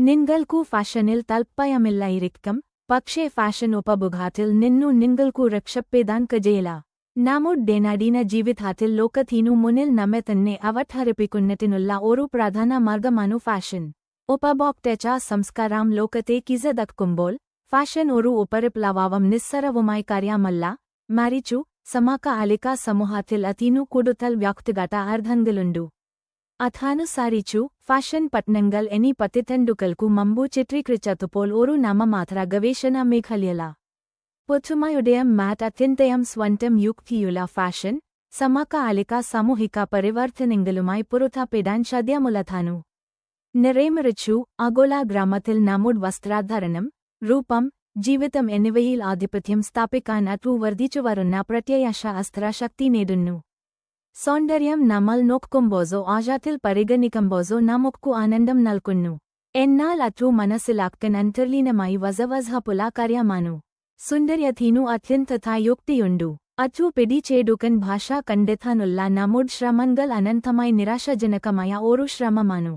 നിങ്ങൾക്കു ഫാഷനിൽ താൽപ്പര്യമില്ലായിരിക്കും, പക്ഷേ ഫാഷൻ ഉപഭോഗത്തിൽ നിന്നു നിങ്ങൾക്കു രക്ഷപ്പെടാൻ കഴിയില്ല. നമ്മുടെ ദൈനംദിന ജീവിതത്തിൽ ലോകത്തിനു മുന്നിൽ നമ്മെ തന്നെ അവതരിപ്പിക്കുന്നതിനുള്ള ഒരു പ്രധാന മാർഗമാണു ഫാഷൻ. ഉപഭോക്തൃ സംസ്കാരം ലോകത്തെ കീഴടക്കുമ്പോൾ ഫാഷൻ ഒരു ഉപരിപ്ലവവും നിസ്സാരവുമായ കാര്യമല്ല, മറിച്ചു സമകാലിക സമൂഹത്തിൽ അതിനു കൂടുതൽ വ്യക്തിഗത അർത്ഥങ്ങളുണ്ട്. അതനുസരിച്ചു ഫാഷൻ പഠനങ്ങൾ എന്നീ പതിറ്റാണ്ടുകൾക്കു മുമ്പ് ചിത്രീകരിച്ചതുപോൽ ഒരു നാമമാത്ര ഗവേഷണ മേഖലയല്ല. പുതുമയുടെയും അത്യന്തം സ്വന്തം യുക്തിയുള്ള ഫാഷൻ സമകാലിക സാമൂഹിക പരിവർത്തനങ്ങളുമായി പൊരുത്തപ്പെടാൻ സാധ്യമുള്ളതാണ്. നേരെമറിച്ചു ആഗോള ഗ്രാമത്തിൽ നമ്മുടെ വസ്ത്രധാരണം, രൂപം, ജീവിതം എന്നിവയിൽ ആധിപത്യം സ്ഥാപിക്കാൻ അത് വർദ്ധിച്ചുവരുന്ന പ്രത്യയശാസ്ത്ര ശക്തി നേടുന്നു. സൗന്ദര്യം നമ്മൾ നോക്കുമ്പോഴോ ആഴത്തിൽ പരിഗണിക്കുമ്പോഴോ നമുക്കു ആനന്ദം നൽകുന്നു. എന്നാൽ അത് മനസ്സിലാക്കാൻ അന്തർലീനമായി വസവസഹപ്പുള്ള കാര്യമാണു. സൗന്ദര്യത്തിനു അത്യന്തത യുക്തിയുണ്ട്. അത് പിടിച്ചെടുക്കാൻ ഭാഷ കണ്ടെത്താനുള്ള നമ്മുടെ ശ്രമങ്ങൾ അനന്തമായി നിരാശാജനകമായ ഒരു ശ്രമമാണു.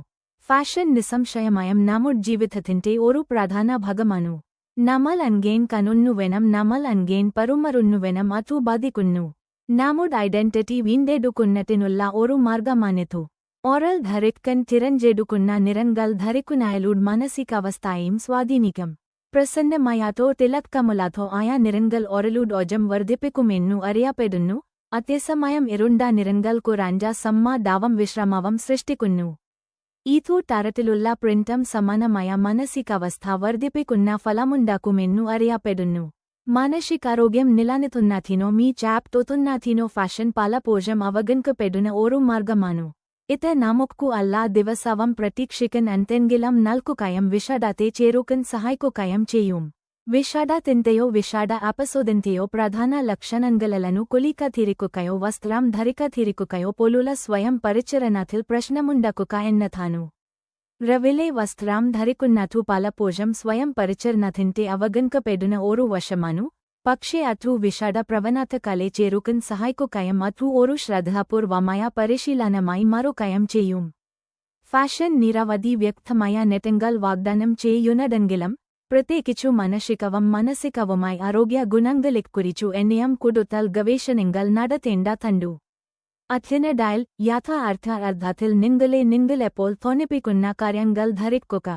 ഫാഷൻ നിസ്സംശയമായും നമ്മുടെ ജീവിതത്തിന്റെ ഒരു പ്രധാന ഭാഗമാണു. നമ്മൾ അൻഗേൻ കനുന്നുവേണം, നമ്മൾ അൻഗേൻ പരുമറുന്നുവേണം, അത് ബാധിക്കുന്നു. നമ്മുടെ ഐഡന്റിറ്റി വീണ്ടെടുക്കുന്നതിനുള്ള ഒരു മാർഗമാണിതു. ഓറൽ ധരിക്കാൻ തിരഞ്ഞെടുക്കുന്ന നിറങ്ങൾ ധരിക്കുന്നതിലൂടെ മാനസികാവസ്ഥയും സ്വാധീനിക്കും. പ്രസന്നമായതോ തിളക്കമുള്ളതോ ആയ നിറങ്ങൾ ഓറലൂടെ വർദ്ധിപ്പിക്കുമെന്നു അറിയപ്പെടുന്നു. അതേസമയം ഇരുണ്ട നിറങ്ങൾ കുറഞ്ഞ സമ്മർദ്ദവും വിശ്രമവും സൃഷ്ടിക്കുന്നു. ഇതു തരത്തിലുള്ള പ്രിന്റും സമാനമായ മാനസികാവസ്ഥ വർദ്ധിപ്പിക്കുന്ന ഫലമുണ്ടാക്കുമെന്നു അറിയപ്പെടുന്നു. മാനസികാരോഗ്യം നിലനിർത്തുന്നതിനോ മെച്ചപ്പെടുത്തുന്നതിനോ ഫാഷൻ പലപ്പോഴും അവഗണിക്കപ്പെടുന്ന ഒരു മാർഗമാണു. ഇത് നമുക്കു എല്ലാ ദിവസവും പ്രതീക്ഷിക്കാൻ എന്തെങ്കിലും നൽകുകയും വിഷാദത്തെ ചെറുക്കാൻ സഹായിക്കുകയും ചെയ്യും. വിഷാദത്തിന്റെയോ വിഷാദ എപ്പിസോഡിന്റെയോ പ്രധാന ലക്ഷണങ്ങളെല്ലാം കുളിക്കാതിരിക്കുകയോ വസ്ത്രം ധരിക്കാതിരിക്കുകയോ പോലുള്ള സ്വയം പരിചരണത്തിൽ പ്രശ്നമുണ്ടാക്കുക എന്നതാണ്. രാവിലെ വസ്ത്രം ധരിക്കുന്നതു പലപ്പോഴും സ്വയം പരിചരണത്തിന്റെ അവഗണിക്കപ്പെടുന്ന ഒരു വശമാണു. പക്ഷേ അത് വിഷാദ പ്രവണതകളെ ചെറുക്കാൻ സഹായിക്കുകയും അത് ഒരു ശ്രദ്ധാപൂർവമായ പരിശീലനമായി മാറുകയും ചെയ്യും. ഫാഷൻ നിരവധി വ്യക്തമായ നേട്ടങ്ങൾ വാഗ്ദാനം ചെയ്യുന്നതെങ്കിലും പ്രത്യേകിച്ചു മാനസികവുമായി ആരോഗ്യ ഗുണങ്ങളെക്കുറിച്ചു എന്നെയും കൂടുതൽ ഗവേഷണങ്ങൾ നടത്തേണ്ടതുണ്ട്. അതിനിടയിൽ യഥാർത്ഥ അർത്ഥത്തിൽ നിങ്ങളെപ്പോൾ തോന്നിപ്പിക്കുന്ന കാര്യങ്ങൾ ധരിക്കുക.